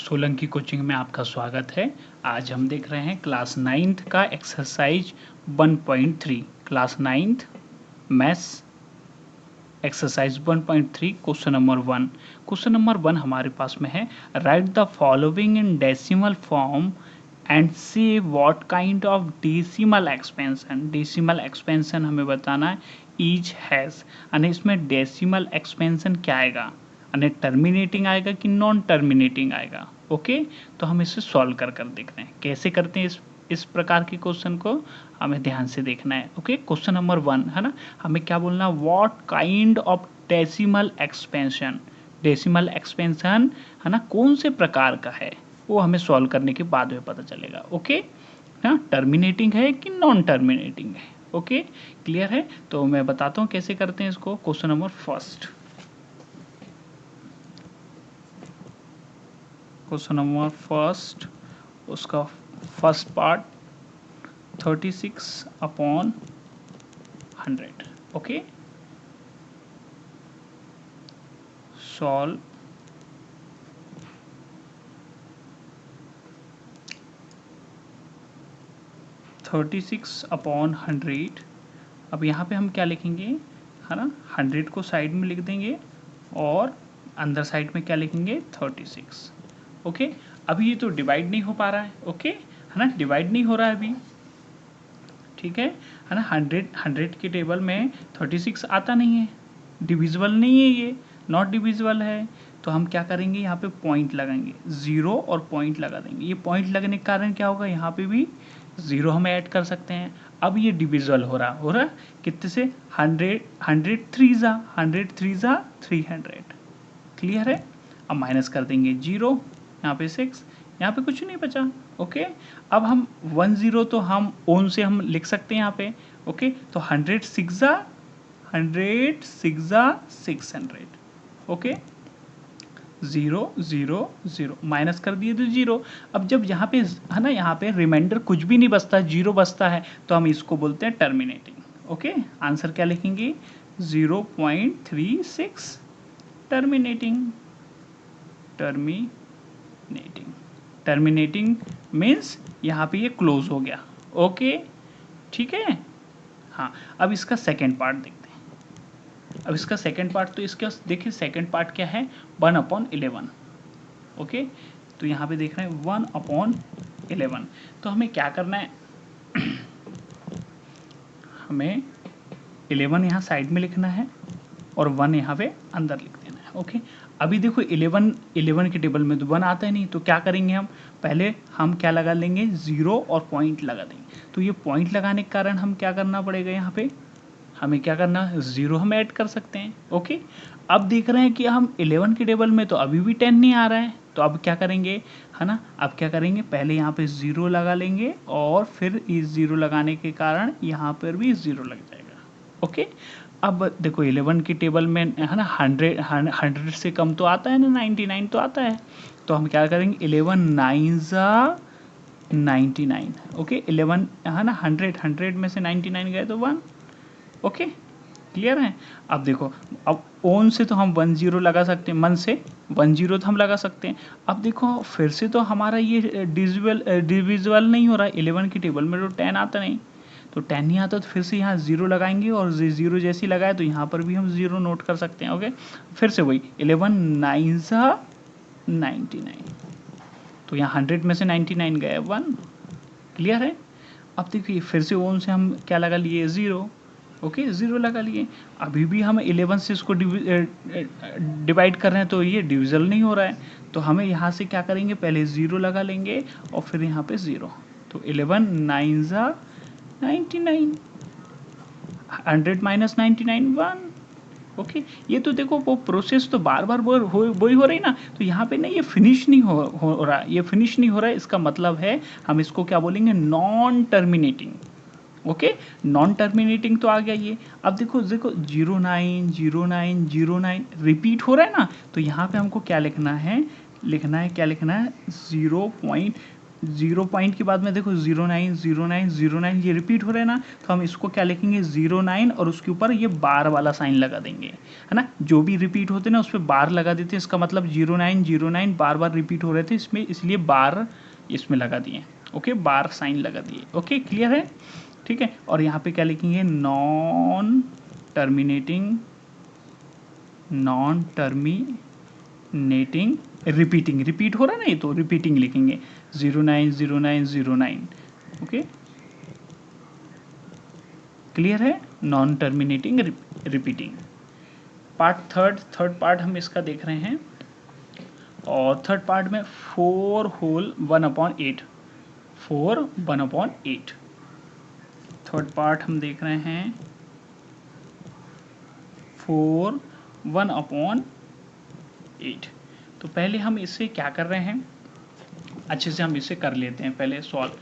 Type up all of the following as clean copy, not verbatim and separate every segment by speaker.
Speaker 1: Solanki coaching में आपका स्वागत है। आज हम देख रहे हैं क्लास 9th का exercise 1.3 class 9th maths exercise 1.3 question number 1। Question number 1 हमारे पास में है, write the following in decimal form and say what kind of decimal expansion. Decimal expansion हमें बताना है, ईच हैज़, यानी इसमें डेसिमल एक्सपेंशन क्या आएगा, यानी टर्मिनेटिंग आएगा कि नॉन टर्मिनेटिंग आएगा। ओके, तो हम इसे सॉल्व कर देख रहे हैं कैसे करते हैं इस प्रकार के क्वेश्चन को, हमें ध्यान से देखना है। ओके, क्वेश्चन नंबर 1 है ना, हमें क्या बोलना, what kind of decimal expansion. Decimal expansion है ना, कौन से प्रकार का है वो हमें सॉल्व करने के बाद में पता चलेगा। ओके ना, टर्मिनेटिंग है कि नॉन टर्मिनेटिंग है। ओके, क्लियर है। तो मैं बताता हूँ कैसे करते हैं इसको। Question number first, question number first, उसका फर्स्ट पार्ट 36/100। Okay, solve 36/100। अब यहाँ पे हम क्या लिखेंगे, है ना, 100 को साइड में लिख देंगे और अंदर साइड में क्या लिखेंगे, 36। ओके, अभी ये तो डिवाइड नहीं हो पा रहा है। ओके है ना, डिवाइड नहीं हो रहा है अभी, ठीक है ना। 100 के टेबल में 36 आता नहीं है, डिविजिबल नहीं है, ये नॉट डिविजिबल है। तो हम क्या करेंगे, यहाँ पे पॉइंट लगाएंगे, 0 और पॉइंट लगा देंगे। ये पॉइंट लगने के कारण क्या होगा, यहाँ पे भी 0 हम ऐड कर सकते हैं। अब ये डिविजिबल हो रहा कितने से, 100 3 जा 300। क्लियर है। अब माइनस कर देंगे 0, यहाँ पे 6, यहाँ पे कुछ नहीं बचा। ओके, अब हम 10 तो हम ओन से हम लिख सकते हैं यहाँ पे। ओके, तो 100 6 600। ओके, 0 0 0 माइनस कर दिए तो 0। अब जब यहाँ पे है ना, यहाँ पे रिमाइंडर कुछ भी नहीं बचता, 0 बचता है, तो हम इसको बोलते हैं टर्मिनेटिंग। ओके, आंसर क्या लिखेंगे, 0.36 टर्मिनेटिंग। टर्मिनेटिंग मीन्स यहाँ पे ये क्लोज हो गया। ओके, ठीक है। हाँ, अब इसका सेकेंड पार्ट देखते हैं। अब इसका सेकेंड पार्ट, तो इसका देखिए सेकेंड पार्ट क्या है, 1/11। ओके, तो यहाँ पे देख रहे हैं 1/11। तो हमें क्या करना है, हमें 11 यहाँ साइड में लिखना है और 1 यहाँ पे अंदर लिख देना है। ओके, अभी देखो 11 के टेबल में तो 1 आता है नहीं, तो क्या करेंगे हम, पहले हम क्या लगा लेंगे, 0 और पॉइंट लगा देंगे। तो ये पॉइंट लगाने के कारण हम क्या करना पड़ेगा, यहाँ पे हमें क्या करना है, 0 हम ऐड कर सकते हैं। ओके, अब देख रहे हैं कि हम 11 के टेबल में तो अभी भी 10 नहीं आ रहा है, तो अब क्या करेंगे, है ना, अब क्या करेंगे, पहले यहाँ पे 0 लगा लेंगे और फिर इस 0 लगाने के कारण यहाँ पर भी 0 लग जाएगा। ओके, अब देखो 11 की टेबल में है ना, 100 से कम तो आता है ना, 99 तो आता है। तो हम क्या करेंगे, 11 9 जा 99। ओके, 11 है ना, 100 में से 99 गए तो 1। ओके, क्लियर है। अब देखो, अब ओन से तो हम 10 लगा सकते हैं, मन से 10 तो हम लगा सकते हैं। अब देखो फिर से तो हमारा ये डिविजिबल नहीं हो रहा है, 11 की टेबल में तो 10 आता नहीं, तो 10 नहीं आता, तो फिर से यहाँ 0 लगाएंगे और 0 जैसी लगाए तो यहाँ पर भी हम 0 नोट कर सकते हैं। ओके, फिर से वही 11 9 जा 99, तो यहाँ 100 में से 99 गए 1। क्लियर है। अब देखिए फिर से ओन से हम क्या लगा लिए, 0। ओके, 0 लगा लिए। अभी भी हम 11 से इसको डिवाइड कर रहे हैं, तो ये डिविजल नहीं हो रहा है, तो हमें यहाँ से क्या करेंगे, पहले 0 लगा लेंगे और फिर यहाँ पे 0। तो 11 9 जा 99, 100 माइनस 99 1। ओके, ये तो देखो वो प्रोसेस तो बार बार वही हो रही ना, तो यहाँ पे ना ये फिनिश नहीं हो रहा, ये फिनिश नहीं हो रहा है, इसका मतलब है हम इसको क्या बोलेंगे, non terminating. Okay, non terminating तो आ गया ये। अब देखो 09 09 09 रिपीट हो रहा है ना, तो यहाँ पे हमको क्या लिखना है, क्या लिखना है, 0 पॉइंट के बाद में देखो 09 09 09 ये रिपीट हो रहे हैं ना, तो हम इसको क्या लिखेंगे 09 और उसके ऊपर ये बार वाला साइन लगा देंगे, है ना। जो भी रिपीट होते हैं ना उस पर बार लगा देते हैं, इसका मतलब 09 09 बार बार रिपीट हो रहे थे इसमें, इसलिए बार इसमें लगा दिए। ओके, बार साइन लगा दिए। ओके, क्लियर है, ठीक है। और यहाँ पे क्या लिखेंगे, नॉन टर्मिनेटिंग रिपीटिंग, रिपीट हो रहा है ना ये, तो रिपीटिंग लिखेंगे 09 09 09। ओके, क्लियर है, non terminating repeating. Part third part हम इसका देख रहे हैं, और थर्ड पार्ट में 4 होल 1/8, 4 1/8 थर्ड पार्ट हम देख रहे हैं, 4 1/8। तो पहले हम इसे क्या कर रहे हैं, अच्छे से हम इसे कर लेते हैं पहले सॉल्व।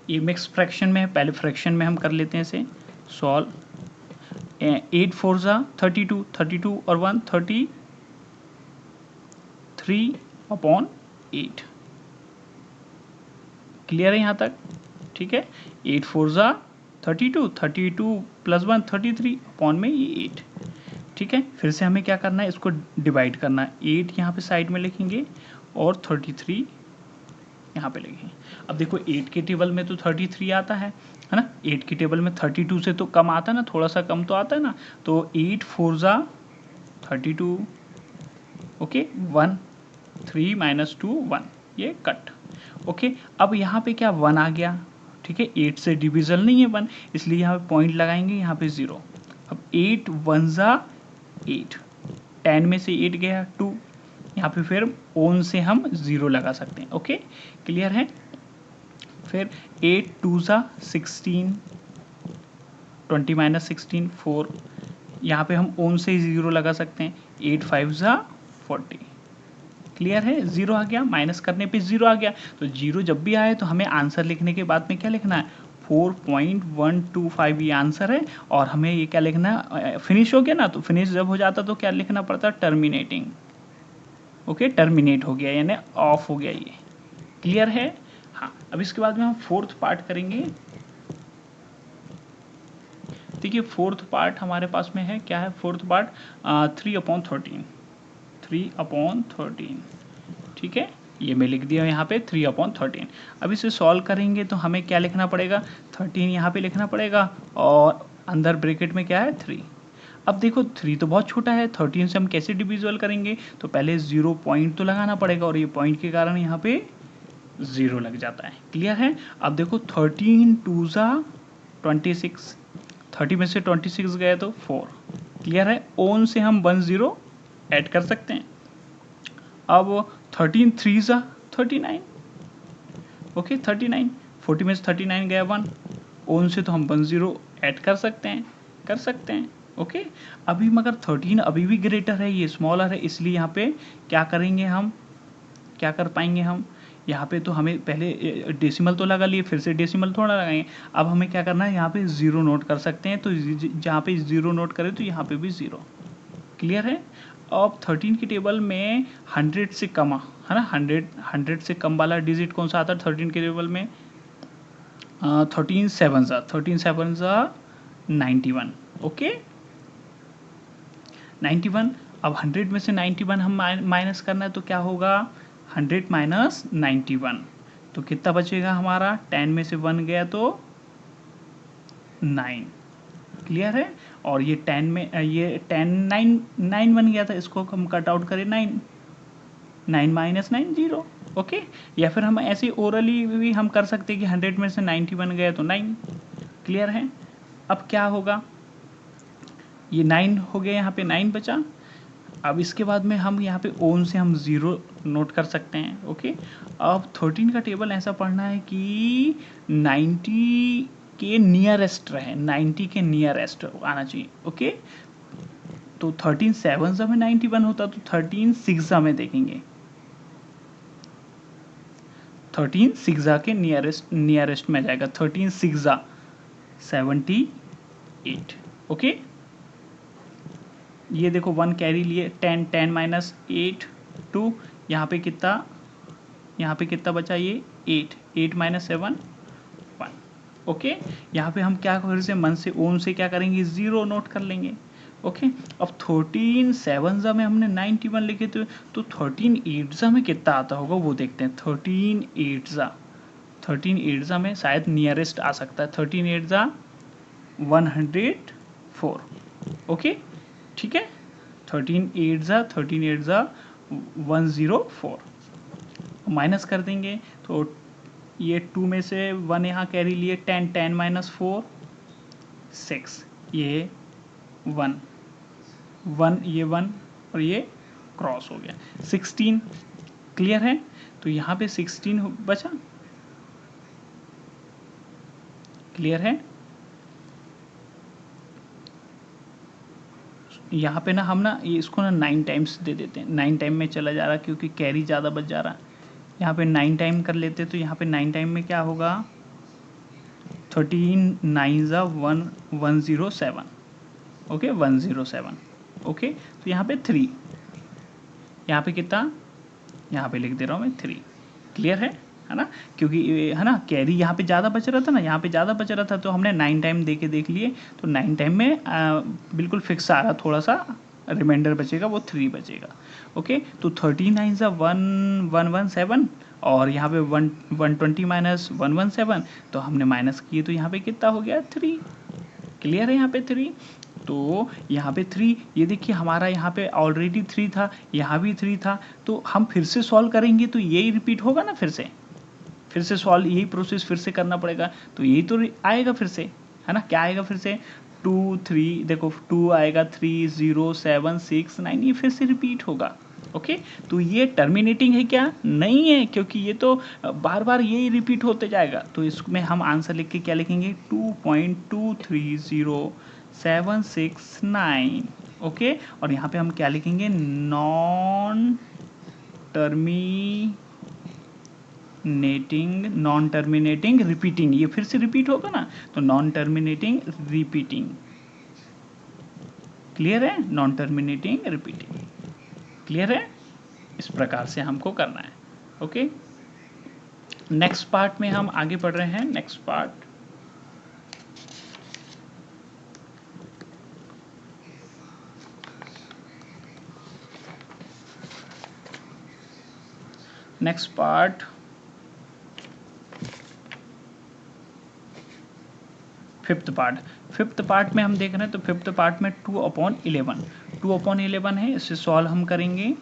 Speaker 1: ये मिक्स फ्रैक्शन में है, पहले फ्रैक्शन में हम कर लेते हैं इसे सॉल्व। 8 4 32, 32 और 1 33/8। क्लियर है यहाँ तक, ठीक है। 8 4 32, 32 प्लस 1 33 अपॉन में ये 8, ठीक है। फिर से हमें क्या करना है, इसको डिवाइड करना है। 8 यहाँ पे साइड में लिखेंगे और 33 यहाँ पे लिखेंगे। अब देखो 8 के टेबल में तो 33 आता है ना, 8 के टेबल में 32 से तो कम आता है ना, थोड़ा सा कम तो आता है ना, तो 8 4 32, ओके 1 3 माइनस 2 1, ये कट। ओके, अब यहाँ पे क्या 1 आ गया, ठीक है, 8 से डिविजल नहीं है 1, इसलिए यहाँ पे पॉइंट लगाएंगे, यहाँ पे 0। अब 8 1 8, 10 में से 8 गया 2, यहाँ पे फिर ओन से हम 0 लगा सकते हैं। ओके, क्लियर है। फिर 8 2 16, 20 माइनस 16 4, यहाँ पे हम ओन से 0 लगा सकते हैं। 8 5 40, क्लियर है, 0 आ गया, माइनस करने पे 0 आ गया। तो 0 जब भी आए तो हमें आंसर लिखने के बाद में क्या लिखना है, 4.125 ये आंसर है। और हमें ये क्या लिखना है, फिनिश हो गया ना, तो फिनिश जब हो जाता तो क्या लिखना पड़ता, टर्मिनेटिंग। ओके, टर्मिनेट हो गया यानी ऑफ हो गया ये, क्लियर है। हाँ, अब इसके बाद में हम फोर्थ पार्ट करेंगे। देखिए फोर्थ पार्ट हमारे पास में है, क्या है फोर्थ पार्ट, 3/13, 3/13, ठीक है, ये मैं लिख दिया यहाँ पे 3/13। अब इसे सॉल्व करेंगे तो हमें क्या लिखना पड़ेगा, 13 यहाँ पे लिखना पड़ेगा, और अंदर ब्रैकेट में क्या है 3। अब देखो 3 तो बहुत छोटा है, 13 से हम कैसे डिविजिबल करेंगे, तो पहले 0 पॉइंट तो लगाना पड़ेगा, और ये पॉइंट के कारण यहाँ पे 0 लग जाता है, क्लियर है। अब देखो 13 2 26, 30 में से 26 गए तो 4, क्लियर है। ओन से हम 1 0 ऐड कर सकते हैं। अब 13 3 39, ओके 39, 40 में से 39 गया 1, ओन से तो हम 1 0 ऐड कर सकते हैं, ओके। अभी मगर 13 अभी भी ग्रेटर है, ये स्मॉलर है, इसलिए यहाँ पे क्या करेंगे, हम क्या कर पाएंगे, हम यहाँ पे तो हमें पहले डेसिमल तो लगा लिए, फिर से डेसिमल थोड़ा लगाएंगे। अब हमें क्या करना है, यहाँ पे 0 नोट कर सकते हैं, तो जहाँ पे 0 नोट करें तो यहाँ पे भी 0, क्लियर है। अब 13 की टेबल में 100 से कम है ना, 100 से कम वाला डिजिट कौन सा आता है 13 के टेबल में, 13 7 91, ओके 91। अब 100 में से 91 हम माइनस करना है, तो क्या होगा 100 माइनस 91, तो कितना बचेगा हमारा, 10 में से 1 गया तो 9, क्लियर है। और ये 10 में ये 10 9 बन गया था, इसको हम कट आउट करें 9 माइनस 9 0, ओके। या फिर हम ऐसे ओरली भी हम कर सकते हैं कि 100 में से 90 बन गया तो 9, क्लियर है। अब क्या होगा, ये 9 हो गया, यहाँ पे 9 बचा। अब इसके बाद में हम यहाँ पे ओन से हम 0 नोट कर सकते हैं, ओके। अब 13 का टेबल ऐसा पढ़ना है कि 90 के नियरेस्ट रहे, 90 के नियरेस्ट आना चाहिए, ओके। तो 13 7 में 91 होता, तो 13 6 में देखेंगे, 13 6 के नियरेस्ट में जाएगा, 13 6 78, ओके। ये देखो 1 कैरी लिए, 10 10 माइनस 8 2, यहाँ पे कितना, यहाँ पे कितना बचा ये 8, 8 माइनस 7 1। ओके, यहाँ पे हम क्या फिर से मन से ओम से क्या करेंगे 0 नोट कर लेंगे। ओके, अब 13 7 में हमने 91 लिखे थे, तो 13 8 में कितना आता होगा वो देखते हैं। 13 8 में शायद नियरेस्ट आ सकता है। 13 8 104। ओके, ठीक है, 13 8 104 माइनस कर देंगे तो ये 2 में से 1 यहाँ कैरी लिए, 10 10 माइनस 4 6, ये 1 ये 1 और ये क्रॉस हो गया 16। क्लियर है, तो यहाँ पे 16 बचा। क्लियर है, यहाँ पे ना हम ना ये इसको ना 9 टाइम्स दे देते हैं। 9 टाइम में चला जा रहा क्योंकि कैरी ज़्यादा बच जा रहा। यहाँ पे 9 टाइम कर लेते तो यहाँ पे 9 टाइम में क्या होगा 13 9 107। ओके 107। ओके, तो यहाँ पे 3, यहाँ पे कितना, यहाँ पे लिख दे रहा हूँ मैं 3। क्लियर है ना, क्योंकि है ना कैरी यहाँ पे ज़्यादा बच रहा था ना, यहाँ पे ज़्यादा बच रहा था तो हमने 9 टाइम दे के देख लिए, तो 9 टाइम में बिल्कुल फिक्स आ रहा, थोड़ा सा रिमाइंडर बचेगा वो 3 बचेगा। ओके, तो 13 9 117 और यहाँ पे 120 माइनस 117, तो हमने माइनस किए तो यहाँ पे कितना हो गया 3। क्लियर है, यहाँ पे 3, तो यहाँ पे 3, ये देखिए हमारा यहाँ पे ऑलरेडी 3 था, यहाँ भी 3 था, तो हम फिर से सॉल्व करेंगे तो यही रिपीट होगा ना, फिर से सॉल्व, यही प्रोसेस फिर से करना पड़ेगा, तो यही तो आएगा फिर से, है ना। क्या आएगा फिर से 2 3, देखो 2 आएगा, 3 0 7 6 9, ये फिर से रिपीट होगा। ओके, तो ये टर्मिनेटिंग है क्या, नहीं है, क्योंकि ये तो बार बार यही रिपीट होते जाएगा। तो इसमें हम आंसर लिख के क्या लिखेंगे 2.2307669। ओके, और यहाँ पे हम क्या लिखेंगे नॉन टर्मिनेटिंग रिपीटिंग, ये फिर से रिपीट होगा ना, तो नॉन टर्मिनेटिंग रिपीटिंग। क्लियर है, नॉन टर्मिनेटिंग रिपीटिंग। क्लियर है, इस प्रकार से हमको करना है। ओके, नेक्स्ट पार्ट में हम आगे बढ़ रहे हैं। नेक्स्ट पार्ट फिफ्थ पार्ट में हम देख रहे हैं, तो फिफ्थ पार्ट में 2/11 है, इसे सॉल्व हम करेंगे,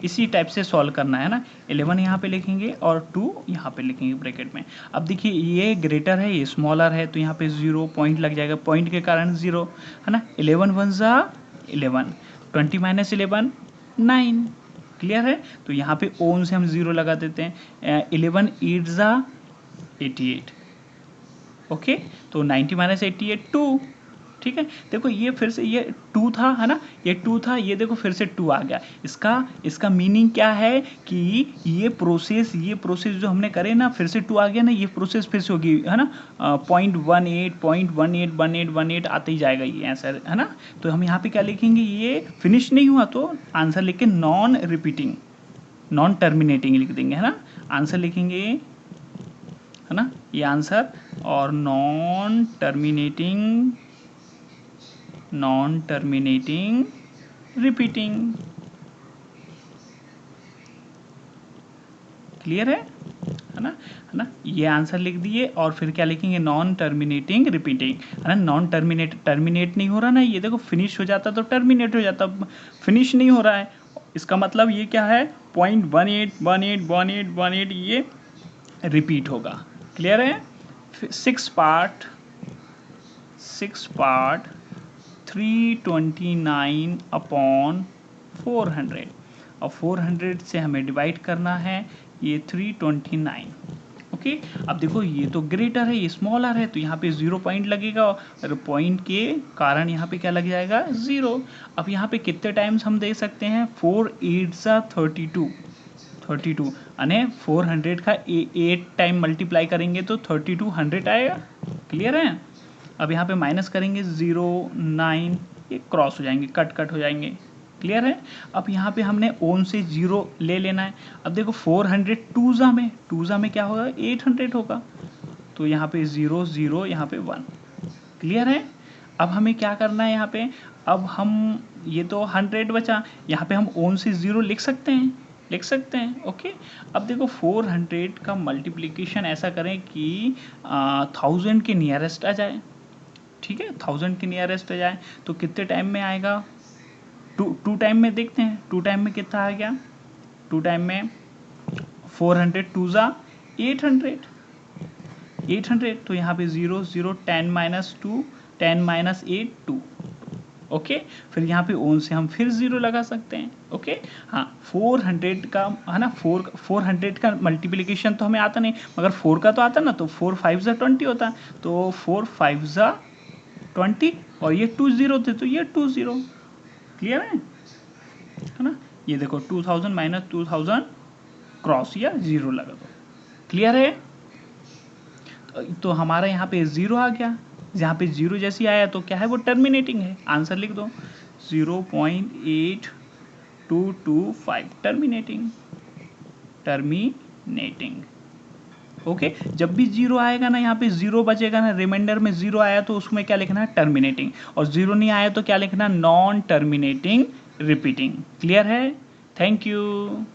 Speaker 1: इसी टाइप से सॉल्व करना है ना। 11 यहाँ पे लिखेंगे और 2 यहाँ पे लिखेंगे ब्रैकेट में। अब देखिए ये ग्रेटर है, ये स्मॉलर है, तो यहाँ पे 0 पॉइंट लग जाएगा, पॉइंट के कारण 0, है ना। 11 1 11, 20 माइनस 11 9। क्लियर है, तो यहाँ पे ओन से हम 0 लगा देते हैं। 11 8 88। ओके, तो 90 माइनस 88 2। ठीक है, देखो ये फिर से ये 2 था, है ना, ये 2 था, ये देखो फिर से 2 आ गया। इसका मीनिंग क्या है कि ये प्रोसेस जो हमने करे ना, फिर से 2 आ गया ना, ये प्रोसेस फिर से होगी, है ना। 0.18 आते ही जाएगा ये आंसर, है ना। तो हम यहाँ पे क्या लिखेंगे, ये फिनिश नहीं हुआ तो आंसर लिख के नॉन टर्मिनेटिंग लिख देंगे, है ना। आंसर लिखेंगे, है ना, ये आंसर, और नॉन टर्मिनेटिंग रिपीटिंग। क्लियर है ना, ये आंसर लिख दिए और फिर क्या लिखेंगे नॉन टर्मिनेटिंग रिपीटिंग, है ना। नॉन टर्मिनेट नहीं हो रहा ना, ये देखो फिनिश हो जाता तो टर्मिनेट हो जाता, फिनिश नहीं हो रहा है, इसका मतलब ये क्या है 0.18 ये रिपीट होगा। क्लियर है। 6 पार्ट 329/400, और 400 से हमें डिवाइड करना है, ये 329। ओके, अब देखो ये तो ग्रेटर है, ये स्मॉलर है, तो यहाँ पे 0 पॉइंट लगेगा और पॉइंट के कारण यहाँ पे क्या लग जाएगा 0। अब यहाँ पे कितने टाइम्स हम दे सकते हैं 4 8 32, यानी 400 का 8 टाइम मल्टीप्लाई करेंगे तो 3200 आएगा। क्लियर है। अब यहाँ पे माइनस करेंगे 0 9, ये क्रॉस हो जाएंगे, कट हो जाएंगे, क्लियर है। अब यहाँ पे हमने ओन से 0 ले लेना है। अब देखो 400 टूजा में क्या होगा, 800 होगा, तो यहाँ पे 0 0 यहाँ पे 1। क्लियर है। अब हमें क्या करना है यहाँ पे, अब हम ये तो 100 बचा, यहाँ पे हम ओन से 0 लिख सकते हैं। ओके। अब देखो 400 का मल्टीप्लिकेशन ऐसा करें कि 1000 के नियरेस्ट आ जाए। ठीक है, 1000 के नियरेस्ट आ जाए तो कितने टाइम में आएगा, टू टाइम में देखते हैं। 2 टाइम में कितना आ गया, 2 टाइम में 400 2 800, तो यहाँ पे 0 0 10 माइनस 2 10 माइनस 8 2। ओके, फिर यहाँ पे ओन से हम फिर 0 लगा सकते हैं। ओके, हाँ 400 का है ना, 400 का मल्टीप्लिकेशन तो हमें आता नहीं, मगर 4 का तो आता ना, तो 4 5 20 होता, तो 4 5 20 और ये 2 0 थे तो ये 2 0। क्लियर है ना। ये देखो 2000 माइनस 2000 क्रॉस या 0 लगा दो। क्लियर है। तो हमारा यहाँ पे 0 आ गया, यहाँ पे 0 जैसी आया तो क्या है, वो टर्मिनेटिंग है। आंसर लिख दो 0.8225 टर्मिनेटिंग। ओके, जब भी 0 आएगा ना, यहाँ पे 0 बचेगा ना, रिमाइंडर में 0 आया तो उसमें क्या लिखना है, टर्मिनेटिंग, और 0 नहीं आया तो क्या लिखना, नॉन टर्मिनेटिंग रिपीटिंग। क्लियर है। Thank you.